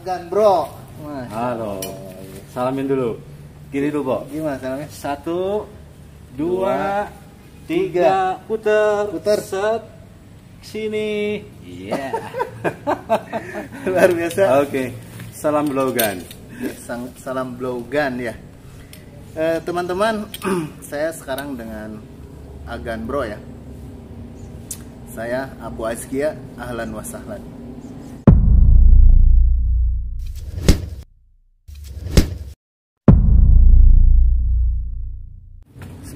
Agan Bro. Halo. Salamin dulu. Gini dulu, Bo. Gimana salamnya? 1, 2, 3, puter. Puter. Set. Sini. Iya. Luar biasa. Oke. Salam blogan. Salam blogan ya. Teman-teman, saya sekarang dengan Agan Bro ya. Saya Abu Azkia, ahlan wa sahlan.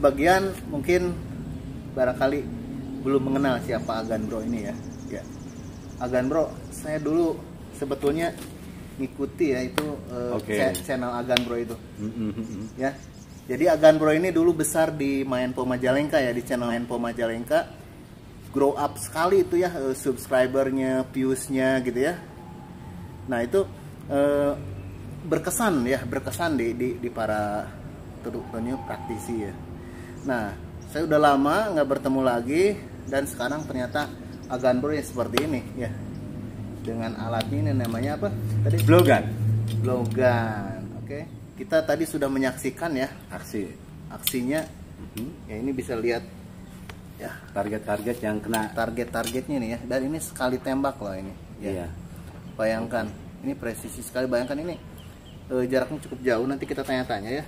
Sebagian mungkin barangkali belum mengenal siapa Agan Bro ini ya. Ya. Agan Bro, saya dulu sebetulnya ngikuti ya itu channel Agan Bro itu. Ya. Jadi Agan Bro ini dulu besar di Maenpo Majalengka ya, di channel Maenpo Majalengka. Grow up sekali itu ya subscribernya, viewsnya gitu ya. Nah, itu berkesan di para tentunya praktisi ya. Nah, saya udah lama nggak bertemu lagi dan sekarang ternyata Agan Bro ya seperti ini ya. Dengan alat ini namanya apa? Tadi Blogan. Oke. Kita tadi sudah menyaksikan ya aksinya. Ya, ini bisa lihat ya Target-target yang kena. targetnya nih ya. Dan ini sekali tembak loh ini. Ya. Iya. Bayangkan, ini presisi sekali. Bayangkan ini jaraknya cukup jauh. Nanti kita tanya-tanya ya.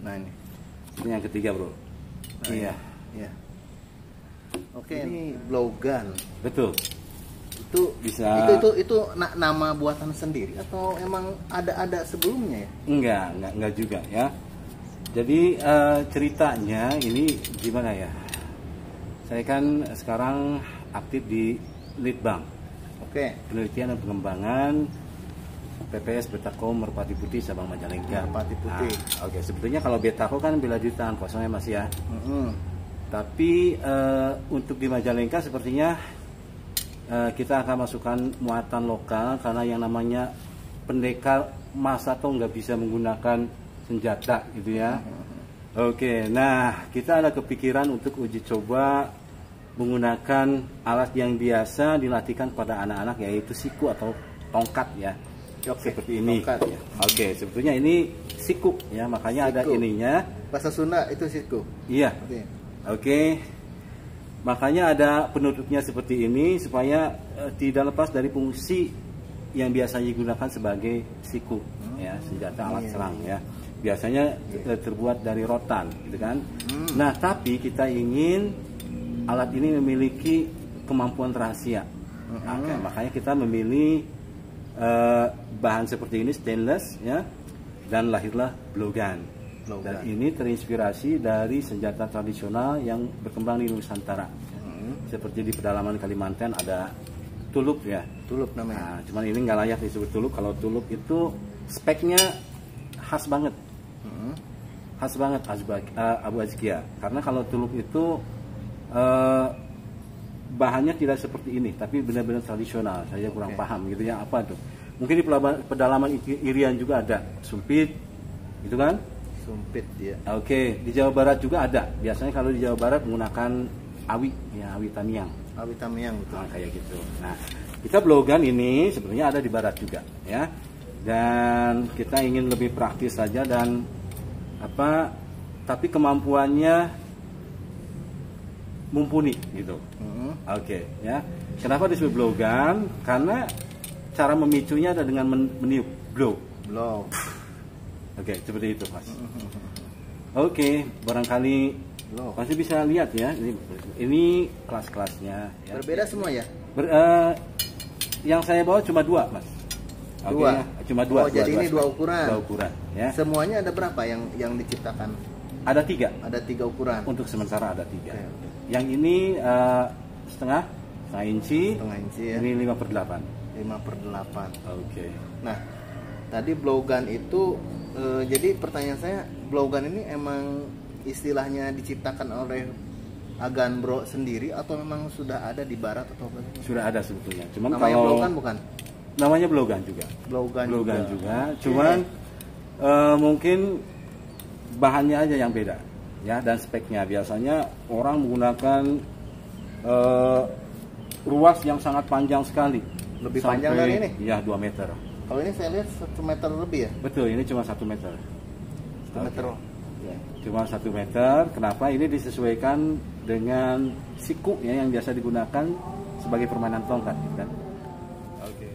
Nah ini yang ketiga, Bro. nah, Iya. Ya. Oke, ini blowgun. Betul. Itu Bisa. Itu nama buatan sendiri atau emang ada sebelumnya ya? Enggak juga ya. Jadi ceritanya ini gimana ya? Saya kan sekarang aktif di Litbang. Oke. Penelitian dan pengembangan PPS Betako Merpati Putih Sabang Majalengka. Merpati Putih. Oke, sebetulnya kalau Betako kan bela diri tangan kosongnya Mas ya. Tapi untuk di Majalengka sepertinya kita akan masukkan muatan lokal karena yang namanya pendekar masa tuh nggak bisa menggunakan senjata gitu ya. Oke, nah kita ada kepikiran untuk uji coba menggunakan alat yang biasa dilatihkan pada anak-anak yaitu siku atau tongkat ya. Seperti ini. Tongkat, ya. Oke, sebetulnya ini siku ya, makanya siku. ada ininya. Bahasa Sunda itu siku. Iya. Oke. Makanya ada penutupnya seperti ini supaya tidak lepas dari fungsi yang biasanya digunakan sebagai siku ya, senjata alat serang ya. Biasanya terbuat dari rotan gitu kan. Nah, tapi kita ingin alat ini memiliki kemampuan rahasia. Oke, makanya kita memilih bahan seperti ini, stainless ya, dan lahirlah blowgun. Dan ini terinspirasi dari senjata tradisional yang berkembang di Nusantara. Seperti di pedalaman Kalimantan ada tulup ya. Tulup namanya. Nah, cuman ini nggak layak disebut tulup. Kalau tulup itu speknya khas banget. Khas banget Abu Azkia. Karena kalau tulup itu bahannya tidak seperti ini, tapi benar-benar tradisional. Saya kurang paham gitu ya, apa tuh. Mungkin di pedalaman Irian juga ada sumpit, gitu kan? Sumpit ya. Oke, di Jawa Barat juga ada. Biasanya kalau di Jawa Barat menggunakan awi, ya awi tamiang. Awi tamiang betul. Nah, kayak gitu. Nah, kita blowgun ini sebenarnya ada di Barat juga, ya. Dan kita ingin lebih praktis saja dan apa? Tapi kemampuannya mumpuni gitu. Oke, ya. Kenapa disebut blowgun? Karena cara memicunya ada dengan meniup, blow. Oke, seperti itu, Mas. Oke, barangkali masih bisa lihat ya. Ini kelas-kelasnya. Ya. Berbeda semua ya? Yang saya bawa cuma 2, Mas. Dua? Cuma 2. Oh, jadi ini 2 ukuran? 2 ukuran, ya. Semuanya ada berapa yang diciptakan? Ada 3. Ada 3 ukuran? Untuk sementara ada 3. Okay. Yang ini setengah inci. Setengah inci ya? Ini 5/8. 5/8. Oke. Nah, tadi blowgun itu jadi pertanyaan saya, blowgun ini emang istilahnya diciptakan oleh Agan Bro sendiri atau memang sudah ada di barat atau apa? Sudah ada sebetulnya. Cuman namanya kalau blowgun bukan? Namanya blowgun juga. Blowgun juga. Cuman mungkin bahannya aja yang beda ya, dan speknya. Biasanya orang menggunakan ruas yang sangat panjang sekali Lebih panjang dari ini? Iya, 2 meter. Kalau ini saya lihat 1 meter lebih ya? Betul, ini cuma 1 meter. 1 meter. Ya. Cuma 1 meter. Kenapa? Ini disesuaikan dengan siku ya yang biasa digunakan sebagai permainan tongkat, gitu kan? Oke.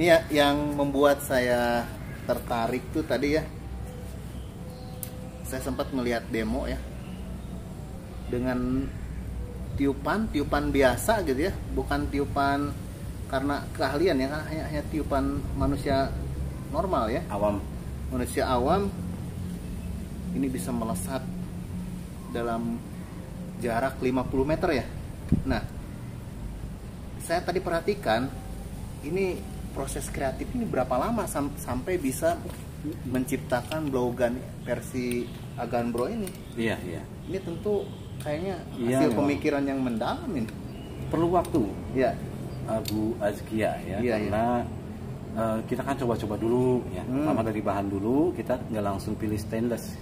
Ini ya yang membuat saya tertarik tuh tadi ya. Saya sempat melihat demo ya. Dengan tiupan biasa gitu ya, bukan tiupan karena keahlian ya, hanya tiupan manusia normal ya, Awam. manusia awam. Ini bisa melesat dalam jarak 50 meter ya. Nah, saya tadi perhatikan ini proses kreatif ini berapa lama sampai bisa menciptakan blowgun versi Aganbro ini. Iya, iya. Ini tentu kayaknya Iya, hasil memang. pemikiran yang mendalam ini. Perlu waktu, Ya, Abu Azkia ya, Iya, karena kita kan coba-coba dulu ya. Pertama dari bahan dulu, kita nggak langsung pilih stainless.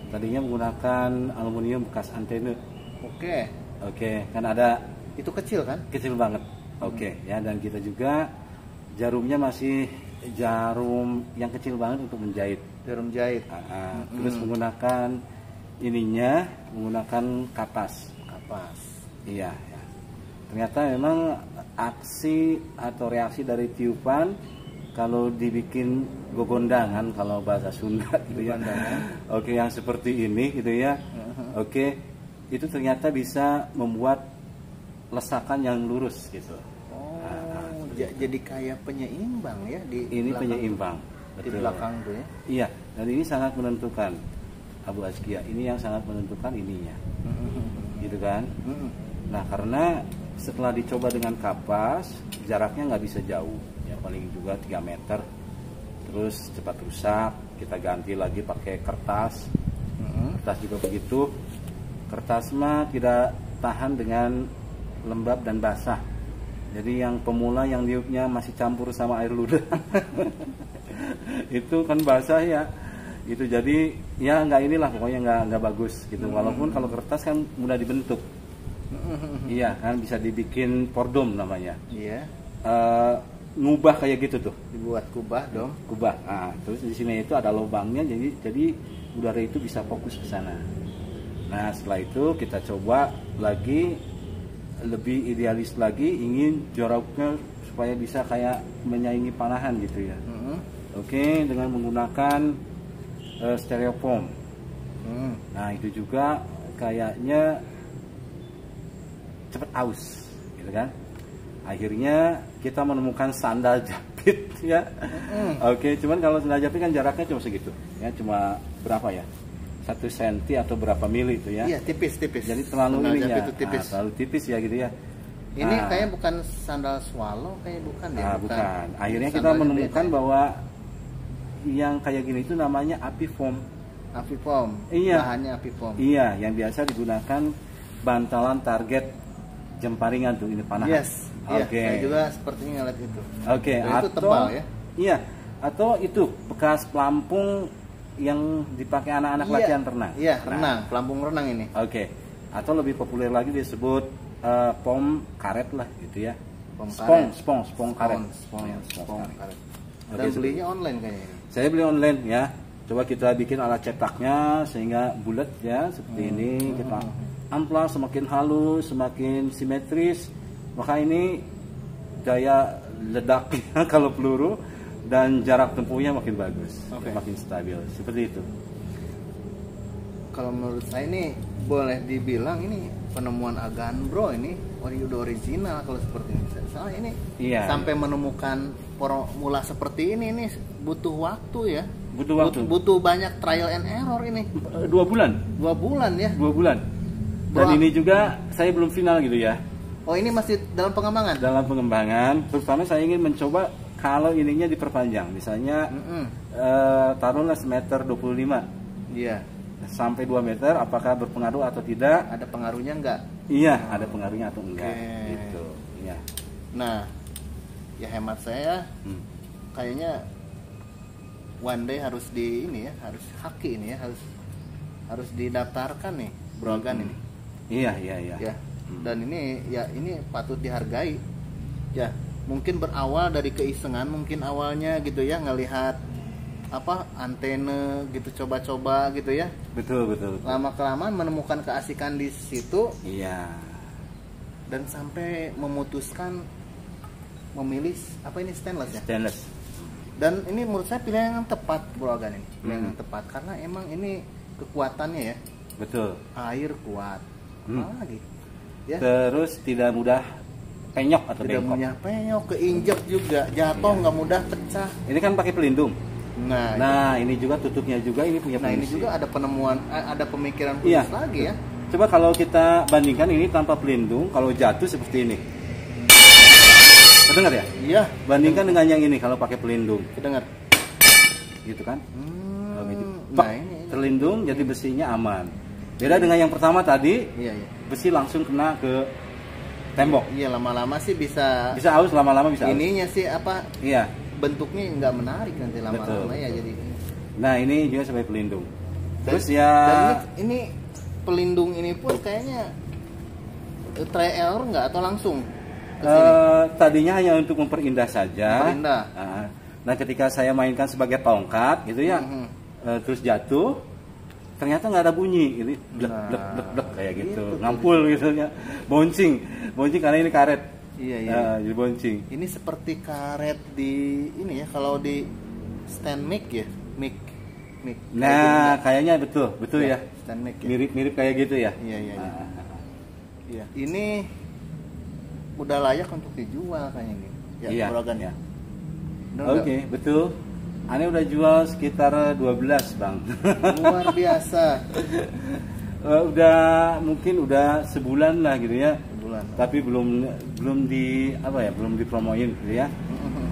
Tadinya menggunakan aluminium bekas antena. Oke. Oke, kan ada Itu kecil kan? kecil banget. Oke, ya, dan kita juga jarumnya masih jarum yang kecil banget untuk menjahit. Jarum jahit. Terus menggunakan ininya, menggunakan kapas. Kapas. Iya, ya. Ternyata memang aksi atau reaksi dari tiupan kalau dibikin gogondangan kalau bahasa Sunda gitu ya. Oke, yang seperti ini gitu ya. Oke, itu ternyata bisa membuat lesakan yang lurus gitu. Oh, jadi kayak penyeimbang ya di Ini belakang, penyeimbang. di Betul. belakang tuh ya. Iya, dan ini sangat menentukan. Abu Azkia ini yang sangat menentukan ininya. Gitu kan? Nah, karena setelah dicoba dengan kapas, jaraknya nggak bisa jauh, ya paling juga 3 meter. Terus cepat rusak, kita ganti lagi pakai kertas. Kertas juga begitu. Kertas mah tidak tahan dengan lembab dan basah. Jadi yang pemula yang niupnya masih campur sama air ludah, itu kan basah ya. Itu jadi ya nggak inilah pokoknya nggak bagus gitu. Walaupun kalau kertas kan mudah dibentuk. Iya kan bisa dibikin pordom namanya. Iya. Ngubah kayak gitu tuh. Dibuat kubah dong. Kubah. Nah, terus di sini itu ada lubangnya jadi udara itu bisa fokus ke sana. Nah, setelah itu kita coba lagi lebih idealis lagi, ingin jaraknya supaya bisa kayak menyaingi panahan gitu ya. Oke, dengan menggunakan styrofoam. Nah, itu juga kayaknya cepet aus gitu kan. Akhirnya kita menemukan sandal jepit ya. Oke, cuman kalau sandal jepit kan jaraknya cuma segitu ya, cuma berapa ya, 1 senti atau berapa mili itu ya. Iya, tipis-tipis. Jadi terlalu Sandal ini ya, jepit itu tipis. terlalu tipis ya gitu ya. Ini kayak bukan sandal swallow, kayak bukan ya. Bukan. Akhirnya kita Sandal menemukan jepit. bahwa yang kayak gini itu namanya apifoam. Apifoam. Iya. Bahannya apifoam. Iya, yang biasa digunakan bantalan target jemparingan tuh, ini panahan. Yes. Iya, Oke. saya juga sepertinya ngeliat itu. Oke, Dan itu atau tebal ya. Iya, atau itu bekas pelampung yang dipakai anak-anak Iya. latihan renang. Iya, Nah, renang, pelampung renang ini. Oke. Atau lebih populer lagi disebut pom karet lah gitu ya. Pom karet. Spong karet. Spong Ya, spong karet. karet. Oke, Dan belinya online kayaknya ini. Saya beli online ya. Coba kita bikin alat cetaknya sehingga bulat ya seperti ini. Kita amplas semakin halus, semakin simetris. Maka ini daya ledaknya kalau peluru dan jarak tempuhnya makin bagus, Oke. makin stabil. Seperti itu. Kalau menurut saya ini boleh dibilang ini penemuan Aganbro ini udah original kalau seperti ini. Soalnya ini Iya. sampai menemukan formula seperti ini butuh waktu ya. Butuh waktu. Butuh banyak trial and error ini. 2 bulan. 2 bulan ya. 2 bulan. Dan Bro. ini juga saya belum final gitu ya. Oh, ini masih dalam pengembangan. Dalam pengembangan, terutama saya ingin mencoba kalau ininya diperpanjang. Misalnya taruhlah semeter 25 Iya. sampai 2 meter, apakah berpengaruh atau tidak? Ada pengaruhnya enggak? Iya, ada pengaruhnya atau enggak? Oke. Gitu. Iya. Nah, ya hemat saya kayaknya one day harus di ini ya, harus haki ini ya, harus didaftarkan nih Brogan ini. Iya, iya, iya. Ya. Dan ini ya ini patut dihargai. Ya, mungkin berawal dari keisengan mungkin awalnya gitu ya, ngelihat apa antena gitu, coba-coba gitu ya. Betul. Lama kelamaan menemukan keasikan di situ. Iya. Dan sampai memutuskan memilih apa ini, stainless ya. Stainless. Dan ini menurut saya pilihan yang tepat Bro Agan ini. Pilihan yang tepat karena emang ini kekuatannya ya. Betul. Air kuat. Apa lagi? Ya. Terus tidak mudah penyok atau Tidak bengkok. mudah penyok, keinjek juga, jatuh nggak mudah pecah. Ini kan pakai pelindung. Nah, ini juga tutupnya juga ini punya ini fungsi. juga ada penemuan, ada pemikiran Iya. khusus lagi ya. Coba kalau kita bandingkan ini tanpa pelindung, kalau jatuh seperti ini. Kedengar ya? Iya. Bandingkan dengan yang ini kalau pakai pelindung, Kedengar. gitu kan? Kalau gitu. Nah, Pak, ini. terlindung jadi besinya aman. Beda dengan yang pertama tadi, Iya. besi langsung kena ke tembok. Iya, lama-lama sih bisa. Bisa aus lama-lama bisa aus. Ininya sih apa? Iya. Bentuknya nggak menarik nanti lama-lama ya jadi. Nah, ini juga sebagai pelindung. Terus Dan ya ini pelindung ini pun kayaknya trial nggak atau langsung ke sini? tadinya hanya untuk memperindah saja. Memperindah. Nah, ketika saya mainkan sebagai tongkat gitu ya, terus jatuh, ternyata nggak ada bunyi, ini blek blek blek blek kayak gitu, Gitu. ngampul gitu ya, boncing karena ini karet. Iya. Jadi boncing. Ini seperti karet di ini ya, kalau di stand mic ya, mic. Nah, kayaknya betul ya. Stand mic ya. Mirip kayak gitu ya. Iya. Iya. Ini udah layak untuk dijual kayaknya ini. Ya, Iya. Bro Agan ya. Bener Oke, betul. Ane udah jual sekitar 12, Bang. nggak? Luar biasa. Mungkin udah sebulan lah gitu ya. Bulan. Tapi belum dipromoin gitu ya.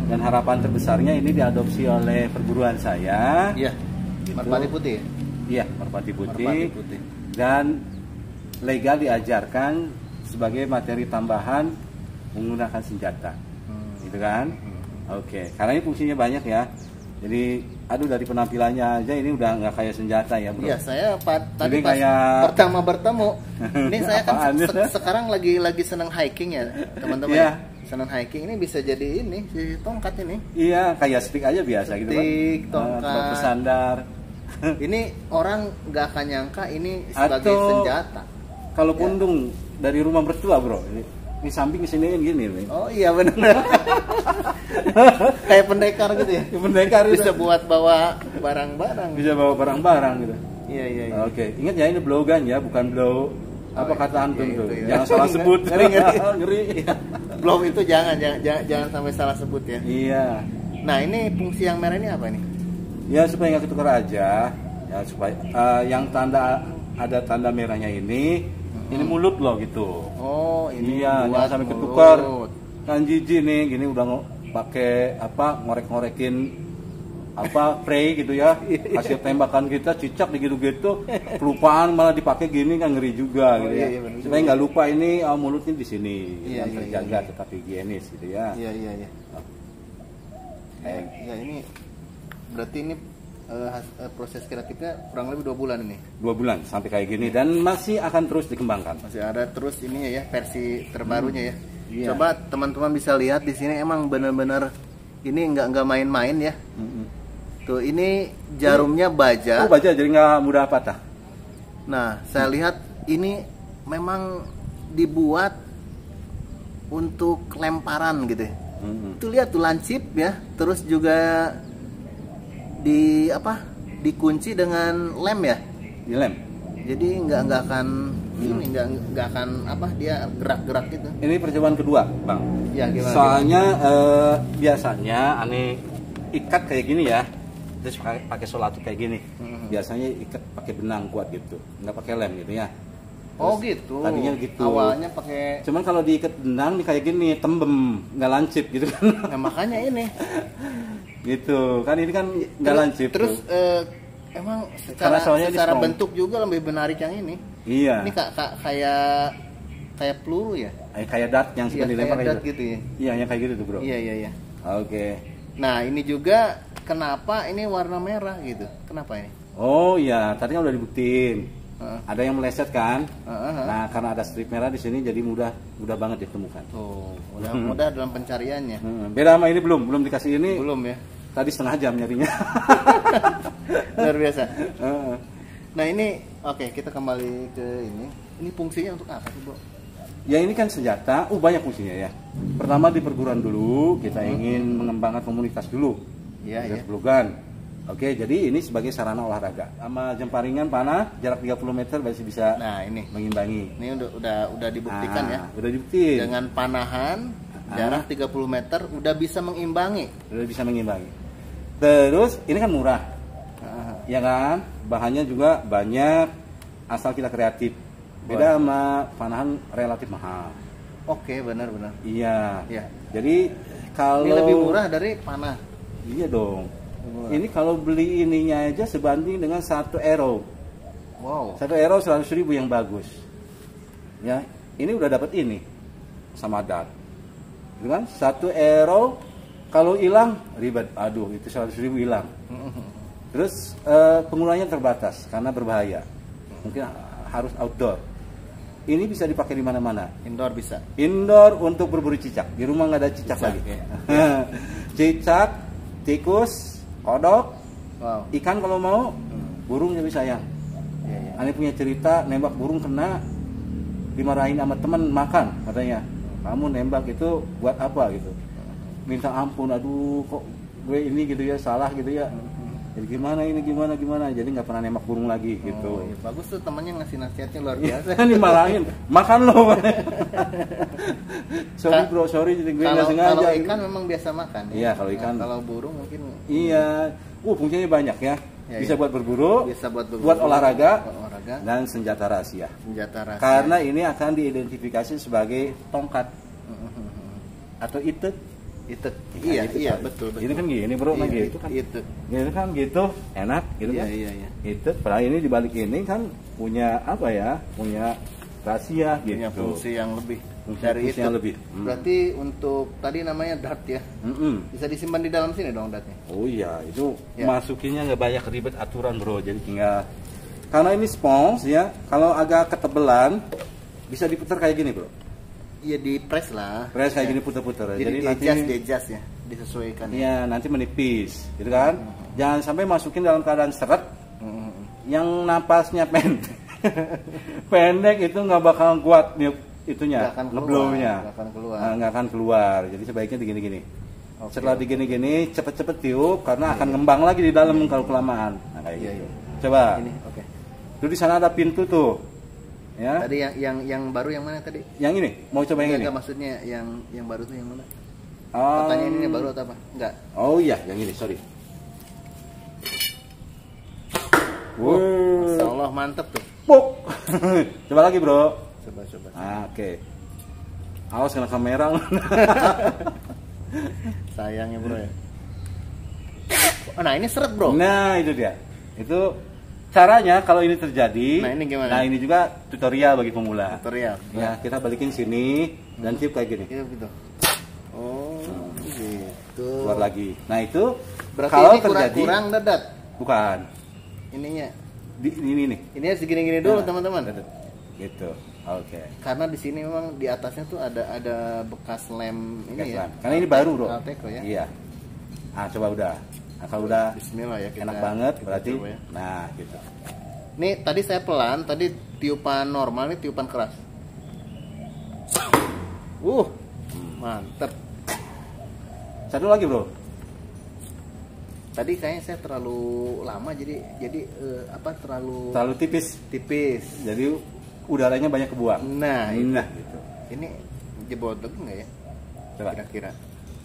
Dan harapan terbesarnya ini diadopsi oleh perguruan saya. Iya. Gitu. Merpati putih. Iya, merpati putih. Merpati putih. Dan legal diajarkan sebagai materi tambahan menggunakan senjata. Gitu kan? Oke, karena ini fungsinya banyak ya. Jadi, dari penampilannya aja ini udah nggak kayak senjata ya, Bro. Iya, saya tadi Jadi pas kayak- pertama bertemu, ini saya kan Apaan? sekarang lagi seneng hiking ya, teman-teman. Iya. Seneng hiking ini bisa jadi ini si tongkat ini. Iya, kayak stick aja biasa gitu kan. Stick, tongkat. Tempat bersandar. Ini orang nggak akan nyangka ini sebagai Atau- senjata. Kalau Ya. pundung dari rumah mertua, Bro. Ini samping kesiniin gini nih. Oh iya benar. Kayak pendekar gitu ya. Pendekar Bisa buat bawa barang-barang. bisa bawa barang-barang gitu. Iya. Oke, ingat ya ini blow gun ya, bukan blow apa iya. kata antum Iya, tuh. itu ya. Jangan salah sebut. Ngeri. Ngeri. Blow itu jangan sampai salah sebut ya. Iya. Nah, ini fungsi yang merah ini apa nih? Ya supaya nggak ketukar aja. Ya supaya yang ada tanda merahnya ini mulut loh gitu. Oh, ini Iya, buat jangan sampai mulut. ketukar. Kan jijik nih, gini udah pakai ngorek-ngorekin spray gitu ya, hasil tembakan kita cicak gitu kelupaan malah dipakai gini kan ngeri juga gitu ya. Iya, bener. Supaya nggak lupa ini mulutnya di sini Iya, yang iya, terjaga iya. tetap higienis gitu ya. Iya. Ya ini berarti ini proses kreatifnya kurang lebih 2 bulan ini. 2 bulan sampai kayak gini dan masih akan terus dikembangkan. Masih ada terus ininya ya, versi terbarunya ya. Iya. Coba teman-teman bisa lihat di sini emang benar-benar ini nggak main-main ya. Tuh ini jarumnya baja. Oh baja jadi nggak mudah patah. Nah, saya lihat ini memang dibuat untuk lemparan gitu ya. Itu lihat tuh lancip ya, terus juga dikunci dengan lem ya. Di lem. Jadi nggak akan ini nggak akan dia gerak-gerak gitu. Ini percobaan kedua, Bang. Ya gimana? Soalnya biasanya aneh ikat kayak gini ya, terus pakai solatu kayak gini. Biasanya ikat pakai benang kuat gitu, nggak pakai lem gitu ya. Oh Terus gitu. Tadinya gitu. Awalnya pakai. Cuman kalau diikat benang nih kayak gini, tembem, nggak lancip gitu kan. Nah, makanya ini. Gitu kan ini kan nggak lancip. Terus tuh. emang Karena soalnya secara di strong. bentuk juga lebih menarik yang ini. Iya. Ini kayak peluru ya. Kayak dart yang Iya, suka dilempar kayak kayak dart gitu ya. Iya, yang kayak gitu tuh bro. Iya. Oke. Nah ini juga kenapa ini warna merah gitu? Kenapa ini? Oh iya, tadi kan udah dibuktiin. Ada yang meleset kan? Nah, karena ada strip merah di sini jadi mudah banget ditemukan. Tuh, mudah dalam pencariannya. Beda sama ini belum dikasih ini. Belum ya. Tadi setengah jam nyarinya. Luar biasa. Nah, ini oke, kita kembali ke ini. Ini fungsinya untuk apa sih, Bro? Ya ini kan senjata, banyak fungsinya ya. Pertama di perguruan dulu, kita ingin mengembangkan komunitas dulu. Iya, Blogan. Oke, jadi ini sebagai sarana olahraga. Sama jemparingan panah jarak 30 meter masih bisa mengimbangi. Ini udah dibuktikan ya. Udah dibukti. Dengan panahan jarak 30 meter udah bisa mengimbangi. Terus ini kan murah. Ya kan? Bahannya juga banyak asal kita kreatif. Beda sama panahan relatif mahal. Oke, benar. Iya. Iya. Jadi kalau ini lebih murah dari panah. Iya dong. Ini kalau beli ininya aja sebanding dengan 1 arrow. Wow. 1 arrow 100.000 yang bagus. Ya, ini udah dapat ini sama dart. Gitu kan? 1 arrow kalau hilang ribet. Aduh, itu 100.000 hilang. Terus penggunaannya terbatas karena berbahaya. Mungkin harus outdoor. Ini bisa dipakai di mana-mana. Indoor bisa. Indoor untuk berburu cicak. Di rumah nggak ada cicak lagi. Ya. Cicak, tikus, kodok, ikan kalau mau, burung lebih sayang. Ani punya cerita nembak burung kena, dimarahin sama teman makan katanya. Kamu nembak itu buat apa gitu? Minta ampun, aduh kok gue ini gitu ya salah gitu ya. Jadi gimana ini gimana jadi nggak pernah nembak burung lagi gitu. Ya, bagus tuh temannya ngasih nasihatnya luar biasa. Dimarahin, makan lo. sorry jadi gue nggak sengaja. Kalau ikan memang biasa makan. Iya kalau ikan. Kalau burung mungkin. Iya, fungsinya banyak ya. Bisa buat berburu, buat olahraga, dan senjata rahasia. Karena ini akan diidentifikasi sebagai tongkat atau itet. Iya, betul. Ini kan gini bro, gitu kan. Ini kan gitu, enak gitu kan. Iya. Itu, padahal ini dibalik ini kan punya apa ya? Punya rahasia gitu. Punya fungsi yang lebih. Dari itu. Berarti untuk tadi namanya dart ya. Bisa disimpan di dalam sini dong dartnya. Oh iya, itu masukinnya nggak banyak ribet aturan bro. Jadi tinggal karena ini spons ya. Kalau agak ketebelan bisa diputar kayak gini bro. Iya di press lah. Press kayak gini putar-putar. Jadi nanti adjust ya, disesuaikan. Iya, nanti menipis, gitu kan? Jangan sampai masukin dalam keadaan seret yang napasnya pendek. Pendek itu nggak bakal kuat nih itunya, ngeblownya. Nggak akan keluar. Jadi sebaiknya digini-gini. Setelah digini-gini, cepet-cepet tiup karena akan ngembang lagi di dalam kalau kelamaan. Nah, kayak gitu. Coba. Ini, Tuh di sana ada pintu tuh. Ya. Tadi yang baru yang mana tadi? Yang ini, mau coba yang ini? Enggak, maksudnya yang baru tuh yang mana? Pertanyaan ini baru atau apa? Enggak. Oh iya, yang ini, sorry. Masya Allah, mantep tuh. Puk. Coba lagi bro. Coba. Oke. Awas kena kamera. Sayangnya bro ya. Nah ini seret bro. Nah itu dia. Itu caranya kalau ini terjadi. Nah ini gimana? Nah ini juga tutorial bagi pemula. Ya kita balikin sini dan tiup kayak gini. Gitu. Oh gitu. Keluar lagi. Nah itu berarti kalau ini terjadi kurang dadat. Bukan. Ininya. Ini nih. Ini harus segini-gini dulu teman-teman. Gitu. Oke. Karena di sini memang di atasnya tuh ada bekas lem ini ya. Karena ini baru bro. Alteco ya. Iya. Nah coba udah. Nah kalau udah Bismillah ya, enak banget berarti. Ya. Nah gitu. Nih tadi saya pelan, tadi tiupan normal, nih tiupan keras. Mantep. Satu lagi bro. Tadi kayaknya saya terlalu lama jadi terlalu tipis. Jadi udaranya banyak kebuang. Nah gitu. Ini jebodok nggak ya? Coba. Kira-kira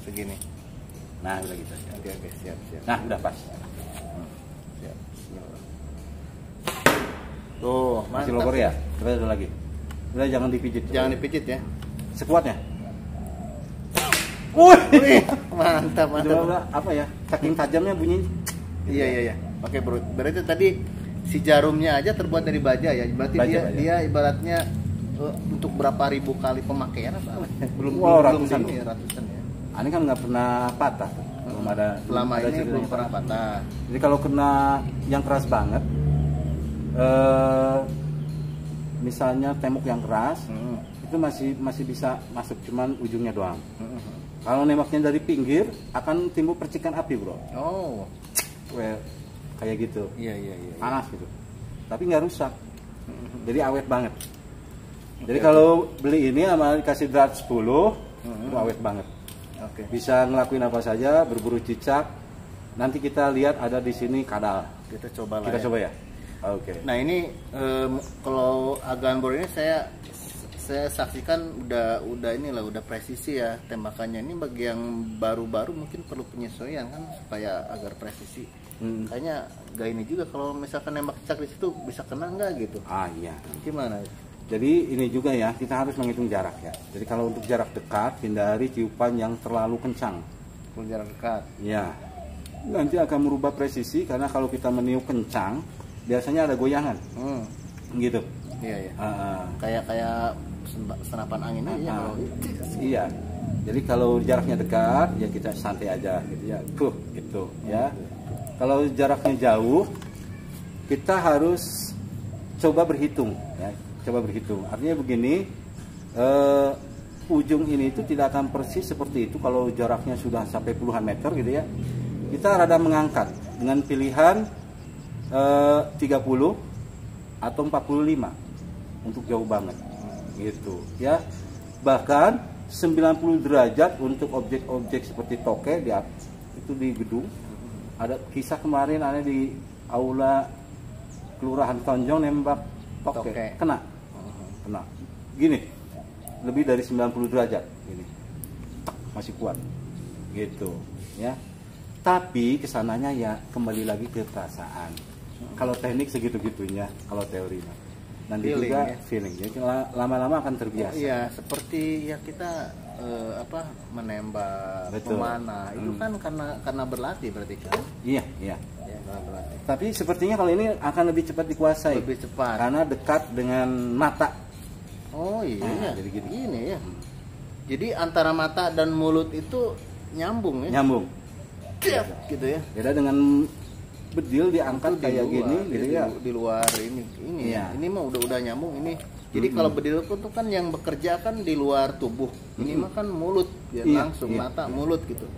segini. Nah udah gitu. Oke, siap. Nah udah pas. Siap. Tuh, masih logor ya? Coba satu lagi. Udah jangan dipijit. Jangan dipijit ya. Sekuatnya. Wih, mantap. Coba apa ya? Saking tajamnya bunyi. Iya. Oke bro, berarti tadi si jarumnya aja terbuat dari baja ya. Berarti dia ibaratnya untuk berapa ribu kali pemakaian apa? Belum ratusan ya. Ini kan nggak pernah patah, belum ada. Selama ini belum pernah patah. Jadi kalau kena yang keras banget, misalnya tembok yang keras, itu masih bisa masuk, cuman ujungnya doang. Kalau nembaknya dari pinggir akan timbul percikan api, bro. Oh, Well, kayak gitu. iya. Panas gitu. Tapi nggak rusak. Jadi awet banget. Jadi kalau beli ini sama dikasih drat 10, itu awet banget. Oke. Bisa ngelakuin apa saja, berburu cicak. Nanti kita lihat ada di sini kadal. Kita coba lah. Kita coba ya. Oke. Nah ini kalau Aganbro ini saya saksikan udah presisi ya tembakannya. Ini bagi yang baru-baru mungkin perlu penyesuaian kan supaya agar presisi. Kayaknya gak ini juga kalau misalkan nembak cicak di situ bisa kena nggak gitu. Iya. Gimana? Jadi ini juga ya, kita harus menghitung jarak ya. Jadi kalau untuk jarak dekat, hindari tiupan yang terlalu kencang. Kalau jarak dekat. Ya. Nanti akan merubah presisi karena kalau kita meniup kencang, biasanya ada goyangan. Gitu. Iya. Kayak senapan angin aja kalau iya. Jadi kalau jaraknya dekat ya kita santai aja gitu ya. Gitu ya. Kalau jaraknya jauh kita harus coba berhitung ya. Coba berhitung. Artinya begini, ujung ini itu tidak akan persis seperti itu kalau jaraknya sudah sampai puluhan meter gitu ya. Kita rada mengangkat dengan pilihan 30 atau 45 untuk jauh banget gitu ya. Bahkan 90 derajat untuk objek-objek seperti toke itu di gedung. Ada kisah kemarin ada di aula Kelurahan Tonjong nembak toke. Kena gini, lebih dari 90 derajat gini, masih kuat gitu ya. Tapi kesananya ya kembali lagi ke perasaan. Kalau teknik segitu-gitunya, kalau teori nanti feeling, juga ya? Feeling ya, lama-lama akan terbiasa. Iya, seperti ya kita menembak, memanah itu kan karena berlatih berarti kan? Iya. Ya, berlatih. Tapi sepertinya kalau ini akan lebih cepat dikuasai. Lebih cepat. Karena dekat dengan mata. Oh iya. Nah, jadi gini. Ini ya. Jadi antara mata dan mulut itu nyambung ya? Nyambung. Gitu ya. Beda dengan bedil diangkat itu kayak luar, gini gitu ya. Di luar ini iya. Ini mah udah nyambung ini. Jadi kalau bedil itu kan yang bekerja kan di luar tubuh. Ini mah kan mulut ya, langsung mata mulut gitu.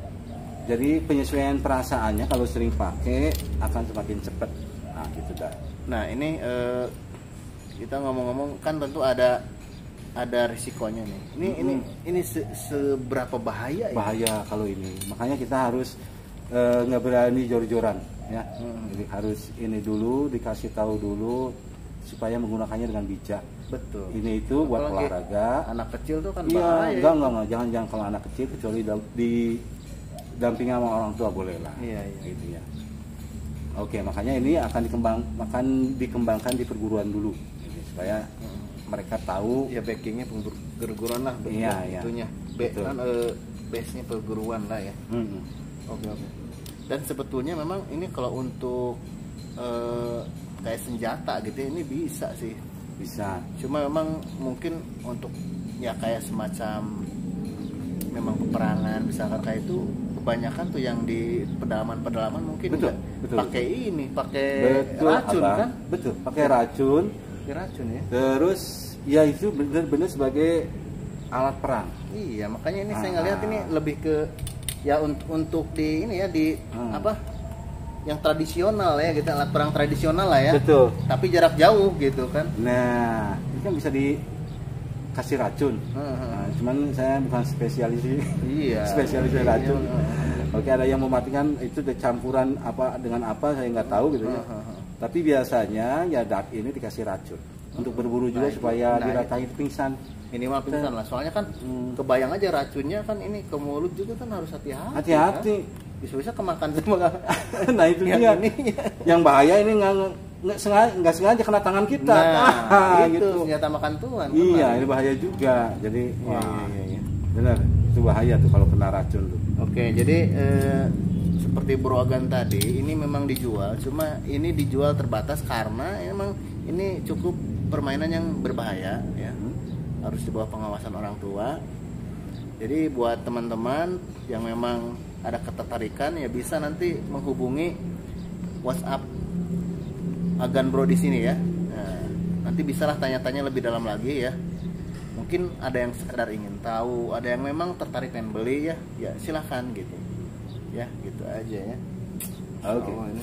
Jadi penyesuaian perasaannya kalau sering pakai akan semakin cepat. Nah, gitu dah. Nah, ini kita ngomong-ngomong kan tentu ada risikonya nih. Ini seberapa bahaya ya? Bahaya kalau ini. Makanya kita harus nggak berani jor-joran ya. Jadi harus ini dulu dikasih tahu dulu supaya menggunakannya dengan bijak. Betul. Ini itu buat olahraga. Anak kecil tuh kan bahaya. Enggak. Jangan kalau anak kecil kecuali didampingi sama orang tua boleh lah. Iya. Gitu ya. Oke, makanya ini akan dikembangkan di perguruan dulu. Jadi, supaya mereka tahu ya backingnya perguruan lah. Iya. Kan base-nya perguruan lah ya. Oke. Dan sebetulnya memang ini kalau untuk kayak senjata gitu ini bisa sih. Bisa. Cuma memang mungkin untuk ya kayak semacam memang peperangan misalkan kayak itu kebanyakan tuh yang di pedalaman mungkin betul. Pakai racun kan? Betul, pakai racun. Pakai racun ya. Terus ya itu benar-benar sebagai alat perang. Iya, makanya ini saya ngelihat ini lebih ke ya untuk di ini ya di apa? Yang tradisional ya gitu, alat perang tradisional lah ya. Betul. Tapi jarak jauh gitu kan. Nah, ini kan bisa dikasih racun. Nah, cuman saya bukan spesialis racun. Oke, ada yang mematikan itu campuran apa dengan apa saya nggak tahu gitu ya. Tapi biasanya ya dart ini dikasih racun untuk berburu juga supaya diratain pingsan. Minimal pingsan lah. Soalnya kan kebayang aja racunnya kan ini ke mulut juga kan harus hati-hati. Hati-hati. Kan? Bisa kemakan sama. Nah itu dia. Yang bahaya ini nggak sengaja kena tangan kita. Nah, itu gitu. Senjata makan Tuhan. Iya, ini bahaya juga. Jadi iya. Benar, itu bahaya tuh kalau kena racun tuh. Oke, jadi seperti Bro Agan tadi, ini memang dijual, cuma ini dijual terbatas karena memang ini cukup permainan yang berbahaya ya. Harus di bawah pengawasan orang tua. Jadi buat teman-teman yang memang ada ketertarikan ya bisa nanti menghubungi WhatsApp Agan Bro di sini ya. Nah, nanti bisalah tanya-tanya lebih dalam lagi ya. Mungkin ada yang sekedar ingin tahu, ada yang memang tertarik pengen beli ya, ya silahkan gitu. Ya gitu aja ya. Oke. Oh, ini.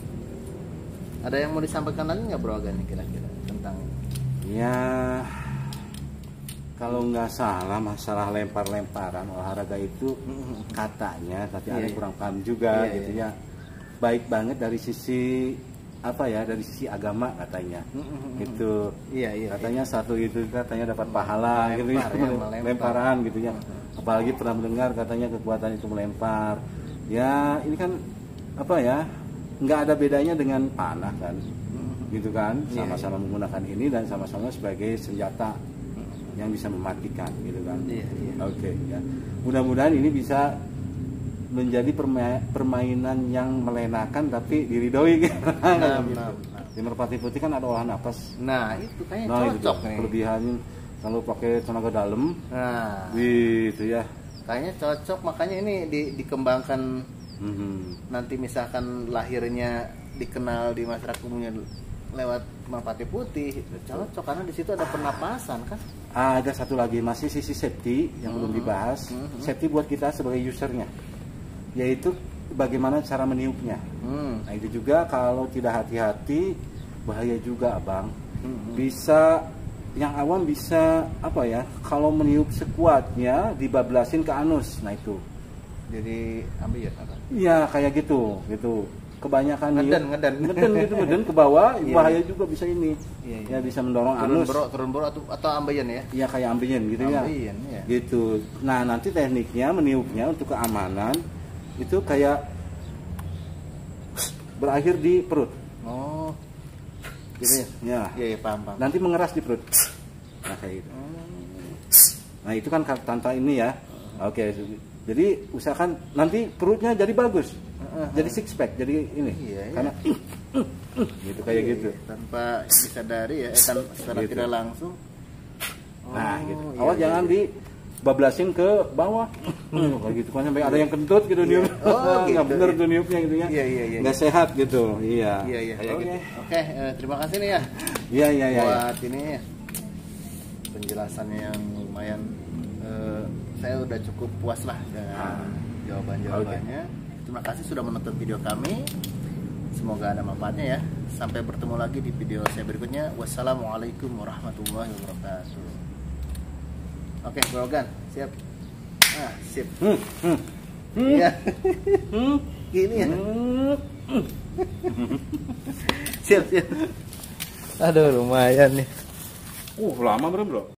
Ada yang mau disampaikan lagi nggak Bro Agan nih kira-kira tentang Ya, kalau nggak salah masalah lempar-lemparan olahraga itu katanya, tapi Iya, ada iya. kurang paham juga Iya, gitu iya. ya. Baik banget dari sisi apa ya, dari sisi agama katanya. Itu Iya, iya. katanya satu itu katanya dapat pahala gitu ya, Melempar ya, melempar. lemparan gitu ya. Apalagi pernah mendengar katanya kekuatan itu melempar. Ya, ini kan apa ya? Nggak ada bedanya dengan panah kan. Gitu kan, Iya, sama-sama menggunakan ini dan sama-sama sebagai senjata yang bisa mematikan gitu kan. Iya, iya. Oke ya. Mudah-mudahan ini bisa menjadi permainan yang melenakan tapi diridhoi gitu. Nah, Gitu. nah. Di Merpati Putih kan ada olah napas. Nah, itu kayaknya Nah, itu cocok tuh, nih. kelebihan kalau pakai tenaga dalam Nah, gitu ya. kayaknya cocok, makanya ini dikembangkan Mhm. nanti misalkan lahirnya dikenal di masyarakat umumnya lewat Merpati Putih, cocok karena di situ ada pernapasan kan. Ada satu lagi masih sisi safety yang belum dibahas. Safety buat kita sebagai usernya, yaitu bagaimana cara meniupnya. Nah itu juga kalau tidak hati-hati bahaya juga abang. Bisa yang awam bisa apa ya? Kalau meniup sekuatnya dibablasin ke anus. Nah itu. Jadi ambil ya apa? Iya kayak gitu, gitu. Kebanyakan Ngeden gitu, ngeden ke bawah, Iya, bahaya juga bisa ini. Iya, iya. Ya bisa mendorong anus. Turun bro atau ambeien ya? Iya kayak ambien gitu ya. Ambeien ya. Gitu. Nah nanti tekniknya meniupnya untuk keamanan itu kayak berakhir di perut. Oh, Gitu ya. Ya. iya iya paham. Nanti mengeras di perut. Nah kayak gitu. Nah itu kan tanpa ini ya. Oke. Jadi usahakan nanti perutnya jadi bagus. Jadi six pack. Jadi ini. Iya, iya. Karena gitu kayak gitu. Tanpa disadari ya, secara Gitu. tidak langsung. Nah gitu. iya, Awas iya, jangan iya. dibablasin ke bawah. Kayak gitu kan sampai ada yang kentut gitu niup. Oh, Nggak gitu. bener tuh niupnya gitu ya. Iya, iya, iya. Nggak sehat gitu. Iya. Iya iya. Kayak Oke. gitu. Oke, terima kasih nih ya Iya iya iya. buat ini penjelasannya yang lumayan. Saya udah cukup puas lah dengan jawaban-jawabannya. Terima kasih sudah menonton video kami. Semoga ada manfaatnya ya. Sampai bertemu lagi di video saya berikutnya. Wassalamualaikum warahmatullahi wabarakatuh. Oke, Bro Gan, siap. Ah, sip. Iya. Gini ya. Siap, siap. Aduh, lumayan nih. Lama bro.